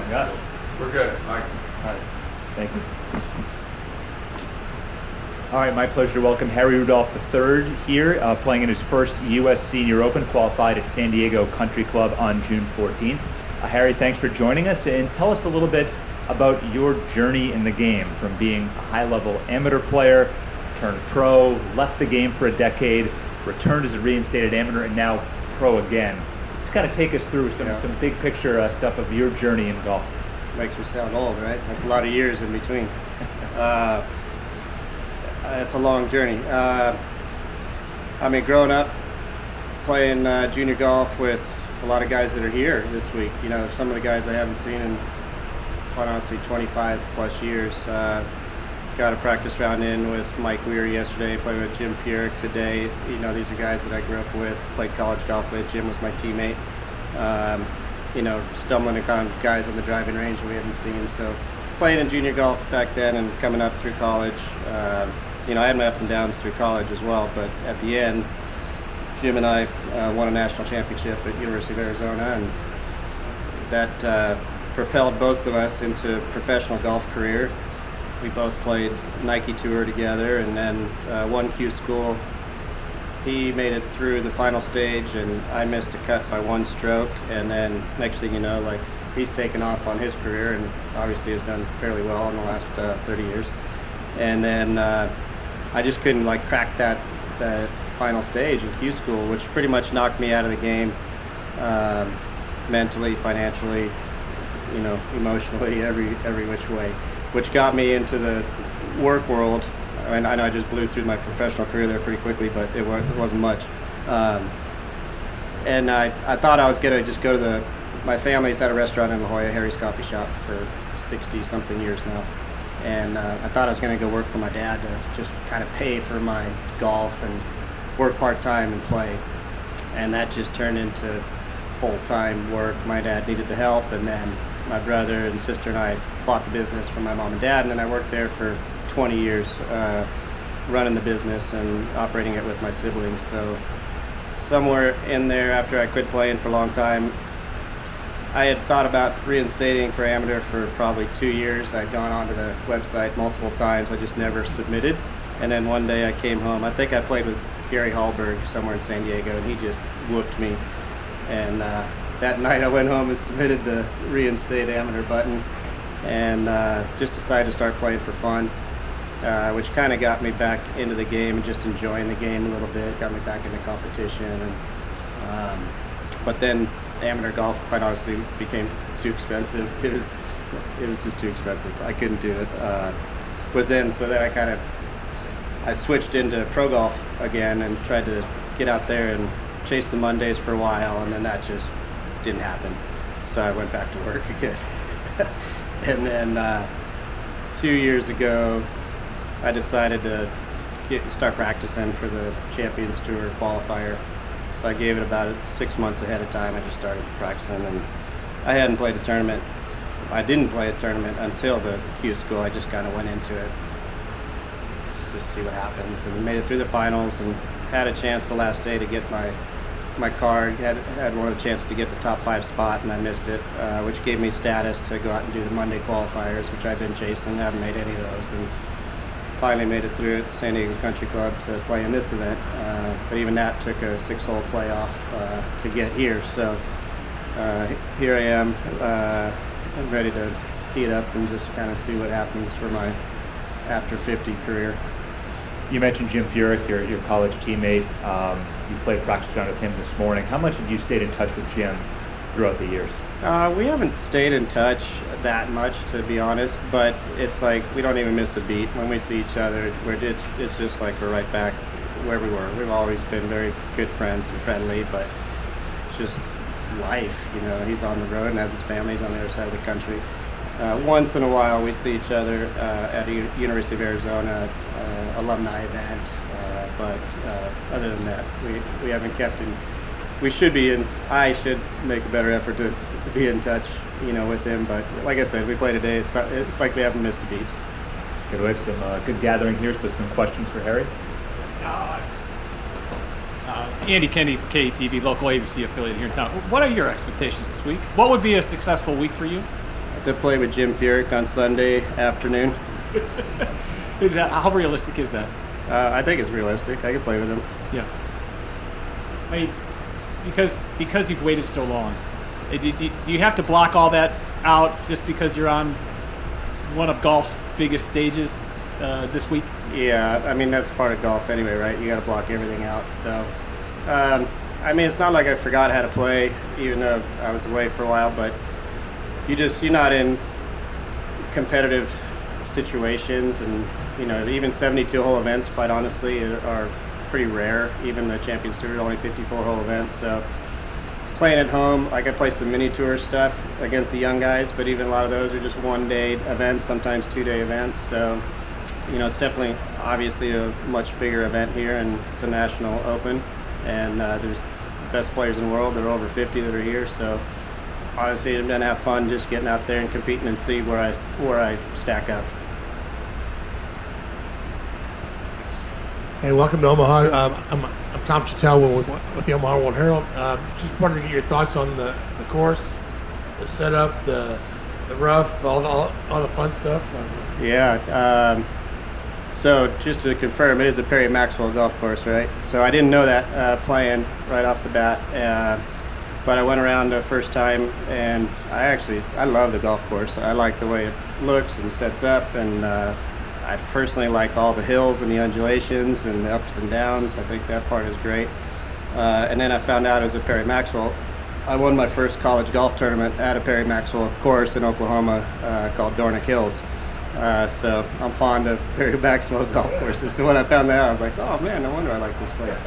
got it. We're good, Mike. All right. Thank you. All right, my pleasure to welcome Harry Rudolph III here, playing in his first U.S. Senior Open, qualified at San Diego Country Club on June 14th. Harry, thanks for joining us, and tell us a little bit about your journey in the game, from being a high-level amateur player, turned pro, left the game for a decade, returned as a reinstated amateur, and now pro again. Just kind of take us through some big picture stuff of your journey in golf. Makes me sound old, right? That's a lot of years in between. It's a long journey. I mean, growing up, playing junior golf with a lot of guys that are here this week. You know, some of the guys I haven't seen in, quite honestly, 25 plus years. Got a practice round in with Mike Weir yesterday, played with Jim Furyk today. You know, these are guys that I grew up with, played college golf with. Jim was my teammate. You know, stumbling upon guys on the driving range that we haven't seen. So playing in junior golf back then and coming up through college, you know, I had my ups and downs through college as well, but at the end, Jim and I won a national championship at University of Arizona, and that propelled both of us into professional golf career. We both played Nike Tour together, and then one Q school. He made it through the final stage, and I missed a cut by one stroke, and then next thing you know, like, he's taken off on his career and obviously has done fairly well in the last 30 years. And then I just couldn't like crack that final stage in Q school, which pretty much knocked me out of the game, mentally, financially, you know, emotionally, every which way, which got me into the work world. I mean, I know I just blew through my professional career there pretty quickly, but it wasn't much. And I thought I was gonna just go to my family's had a restaurant in La Jolla, Harry's Coffee Shop, for 60-something years now. And I thought I was going to go work for my dad to just kind of pay for my golf and work part-time and play. And that just turned into full-time work. My dad needed the help, and then my brother and sister and I bought the business from my mom and dad, and then I worked there for 20 years, running the business and operating it with my siblings. So somewhere in there, after I quit playing for a long time, I had thought about reinstating for amateur for probably 2 years. I'd gone onto the website multiple times. I just never submitted. And then one day I came home. I think I played with Gary Hallberg somewhere in San Diego, and he just whooped me. And that night I went home and submitted the reinstate amateur button, and just decided to start playing for fun, which kind of got me back into the game and just enjoying the game a little bit, got me back into competition. And but then amateur golf, quite honestly, became too expensive. It was just too expensive. I couldn't do it. So then I switched into pro golf again and tried to get out there and chase the Mondays for a while, and then that just didn't happen. So I went back to work again. And then 2 years ago, I decided to start practicing for the Champions Tour qualifier. So I gave it about 6 months ahead of time. I just started practicing, and I hadn't played a tournament. I didn't play a tournament until the Q school. I just kind of went into it just to see what happens, and made it through the finals, and had a chance the last day to get my card. Had one of the chances to get the top 5 spot, and I missed it, which gave me status to go out and do the Monday qualifiers, which I've been chasing. Haven't made any of those, and finally made it through at San Diego Country Club to play in this event, but even that took a 6-hole playoff to get here. So here I am. I'm ready to tee it up and just kind of see what happens for my after 50 career. You mentioned Jim Furyk, your college teammate. You played practice round with him this morning. How much have you stayed in touch with Jim throughout the years? We haven't stayed in touch that much, to be honest, but it's like we don't even miss a beat when we see each other. It's just like we're right back where we were. We've always been very good friends and friendly, but it's just life, you know. He's on the road and has his family. He's on the other side of the country. Once in a while, we'd see each other at a University of Arizona alumni event, but other than that, we haven't kept in. We should be in. I should make a better effort to be in touch, you know, with him. But like I said, we play today. It's like we haven't missed a beat. Good. We have some good gathering here. So some questions for Harry. Andy Kennedy for KTV, local ABC affiliate here in town. What are your expectations this week? What would be a successful week for you? to play with Jim Furyk on Sunday afternoon. How realistic is that? I think it's realistic. I could play with him. Yeah. I mean, because you've waited so long, do you have to block all that out just because you're on one of golf's biggest stages this week? Yeah, I mean, that's part of golf anyway, right? You got to block everything out. So, I mean, it's not like I forgot how to play, even though I was away for a while, but you're not in competitive situations, and, you know, even 72-hole events, quite honestly, are pretty rare. Even the Champions Tour are only 54-hole events, so playing at home, like I play some mini tour stuff against the young guys, but even a lot of those are just one-day events, sometimes two-day events. So, you know, it's definitely obviously a much bigger event here, and it's a national open, and there's the best players in the world. There are over 50 that are here. So honestly, I'm gonna have fun just getting out there and competing and see where I stack up. Hey, welcome to Omaha. I'm Tom Chattel with the Omaha World Herald. Just wanted to get your thoughts on the course, the setup, the rough, all the fun stuff. Yeah. So just to confirm, it is a Perry Maxwell golf course, right? So I didn't know that playing right off the bat, but I went around the first time, and I love the golf course. I like the way it looks and sets up, and I personally like all the hills and the undulations and the ups and downs. I think that part is great. And then I found out it was a Perry Maxwell. I won my first college golf tournament at a Perry Maxwell course in Oklahoma called Dornick Hills. So I'm fond of Perry Maxwell golf courses. So when I found that out, I was like, oh man, no wonder I like this place.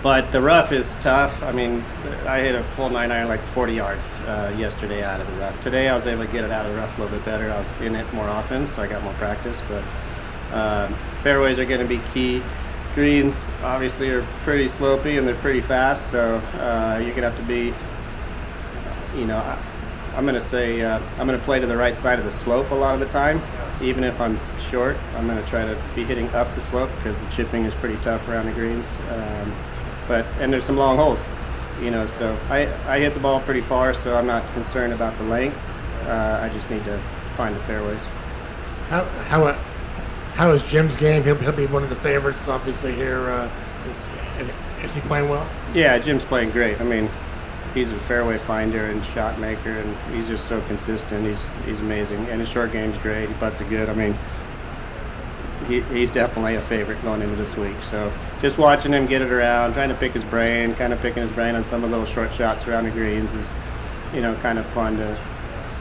But the rough is tough. I mean, I hit a full 9-iron like 40 yards yesterday out of the rough. Today I was able to get it out of the rough a little bit better. I was in it more often, so I got more practice. But fairways are going to be key. Greens obviously are pretty slopey and they're pretty fast, so you're going to have to be, you know, I'm going to say I'm going to play to the right side of the slope a lot of the time. Even if I'm short, I'm going to try to be hitting up the slope because the chipping is pretty tough around the greens. And there's some long holes, you know, so I hit the ball pretty far, so I'm not concerned about the length. I just need to find the fairways. How is Jim's game? He'll be one of the favorites, obviously, here. Is he playing well? Yeah, Jim's playing great. I mean, he's a fairway finder and shot maker, and he's just so consistent. He's amazing, and his short game's great. He putts it good. I mean, he's definitely a favorite going into this week. So just watching him get it around, trying to pick his brain, kind of picking his brain on some of the little short shots around the greens is, you know, kind of fun to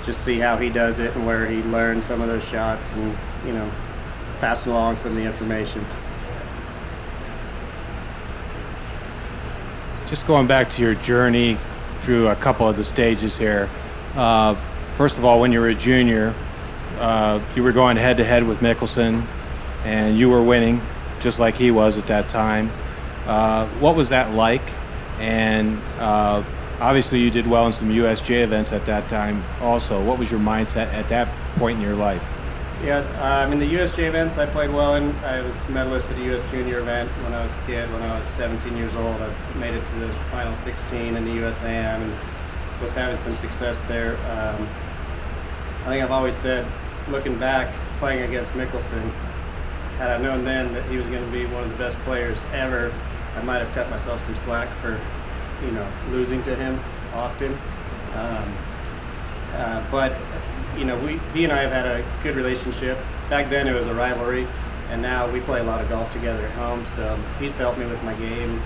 just see how he does it and where he learned some of those shots, and, you know, passing along some of the information. Just going back to your journey through a couple of the stages here. First of all, when you were a junior, you were going head-to-head with Mickelson, and you were winning just like he was at that time. What was that like? And obviously you did well in some USJ events at that time also. What was your mindset at that point in your life? Yeah, I mean, the USJ events I played well in. I was medalist at the US Junior event when I was a kid. When I was 17 years old, I made it to the final 16 in the USAM and was having some success there. I think I've always said, looking back, playing against Mickelson, had I known then that he was going to be one of the best players ever, I might have cut myself some slack for, you know, losing to him often. But you know, he and I have had a good relationship. Back then it was a rivalry, and now we play a lot of golf together at home. So he's helped me with my game,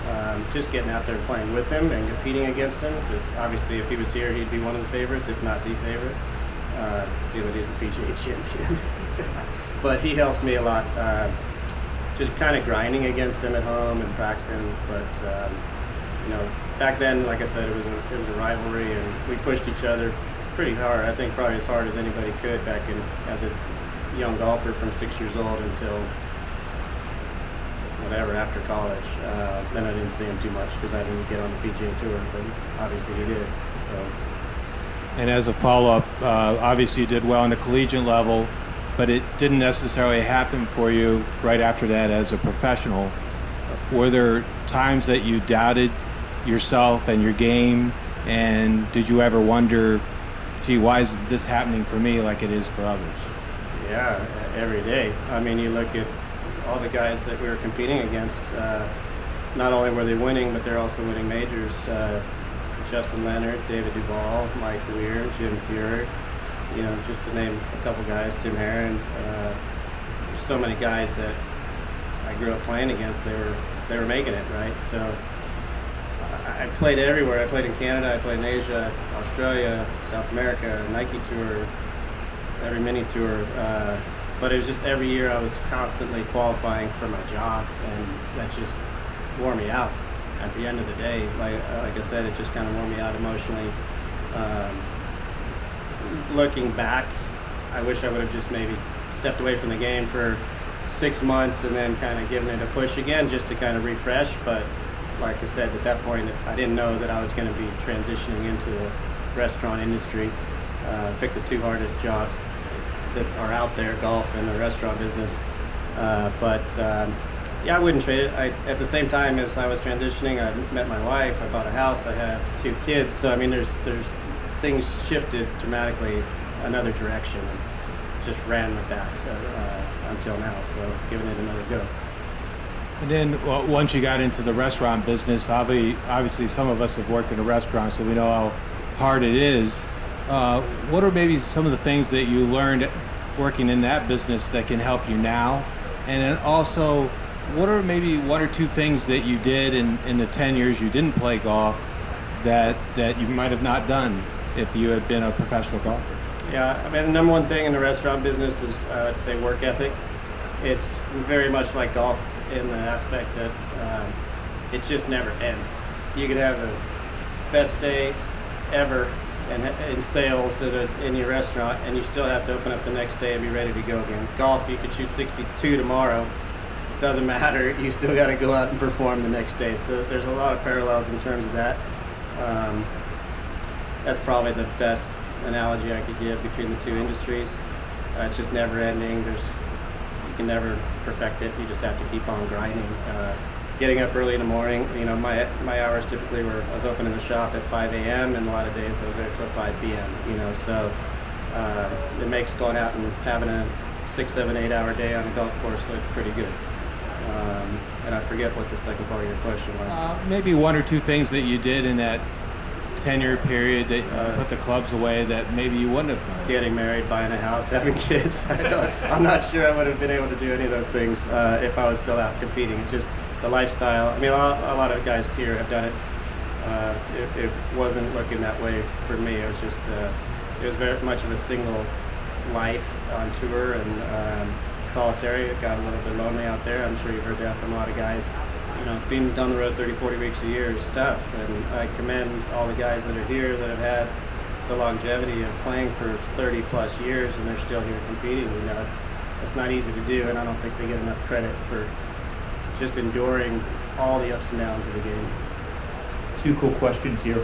just getting out there playing with him and competing against him. Because obviously, if he was here, he'd be one of the favorites, if not the favorite. See that he's a PGA champion. But he helps me a lot, just kind of grinding against him at home and practicing. But you know, back then, like I said, it was a rivalry, and we pushed each other pretty hard. I think probably as hard as anybody could back in as a young golfer from 6 years old until whatever after college. Then I didn't see him too much because I didn't get on the PGA Tour, but obviously he did. So. And as a follow-up, obviously you did well on the collegiate level, but it didn't necessarily happen for you right after that as a professional. Were there times that you doubted yourself and your game, and did you ever wonder gee, why is this happening for me like it is for others? Yeah, every day. I mean, you look at all the guys that we were competing against. Not only were they winning, but they're also winning majors. Justin Leonard, David Duval, Mike Weir, Jim Furyk, you know, just to name a couple guys, Tim Herron. There's so many guys that I grew up playing against. They were making it, right? So I played everywhere. I played in Canada, I played in Asia, Australia, South America, Nike Tour, every mini tour. But it was just every year I was constantly qualifying for my job, and that just wore me out. At the end of the day, like I said, it just kind of wore me out emotionally. Looking back, I wish I would have just maybe stepped away from the game for 6 months and then kind of given it a push again just to kind of refresh. But like I said, at that point, I didn't know that I was going to be transitioning into the restaurant industry. Picked the two hardest jobs that are out there, golf and the restaurant business. Yeah, I wouldn't trade it. At the same time as I was transitioning, I met my wife, I bought a house, I have 2 kids. So I mean, there's things shifted dramatically another direction, and just ran with that until now. So giving it another go. And then once you got into the restaurant business, obviously some of us have worked in a restaurant, so we know how hard it is. What are maybe some of the things that you learned working in that business that can help you now? And then also, what are maybe 1 or 2 things that you did in the 10 years you didn't play golf that you might have not done if you had been a professional golfer? Yeah, I mean, the number one thing in the restaurant business is, I'd say, work ethic. It's very much like golf in the aspect that it just never ends. You could have the best day ever in sales in your restaurant, and you still have to open up the next day and be ready to go again. Golf, you could shoot 62 tomorrow. Doesn't matter, you still got to go out and perform the next day. So there's a lot of parallels in terms of that. That's probably the best analogy I could give between the two industries. It's just never ending. You can never perfect it. You just have to keep on grinding. Getting up early in the morning. You know, my hours typically were, I was opening the shop at 5 a.m. and a lot of days I was there till 5 p.m. You know, so it makes going out and having a 6, 7, 8 hour day on a golf course look pretty good. And I forget what the second part of your question was. Maybe 1 or 2 things that you did in that 10-year period that you put the clubs away that maybe you wouldn't have done. Getting married, buying a house, having kids. I'm not sure I would have been able to do any of those things if I was still out competing. It's just the lifestyle. I mean, a lot of guys here have done it. It wasn't looking that way for me. It was just, it was very much of a single life on tour and solitary. It got a little bit lonely out there. I'm sure you've heard that from a lot of guys. You know, being down the road 30, 40 weeks a year is tough, and I commend all the guys that are here that have had the longevity of playing for 30 plus years and they're still here competing. You know, it's not easy to do, and I don't think they get enough credit for just enduring all the ups and downs of the game. 2 cool questions here.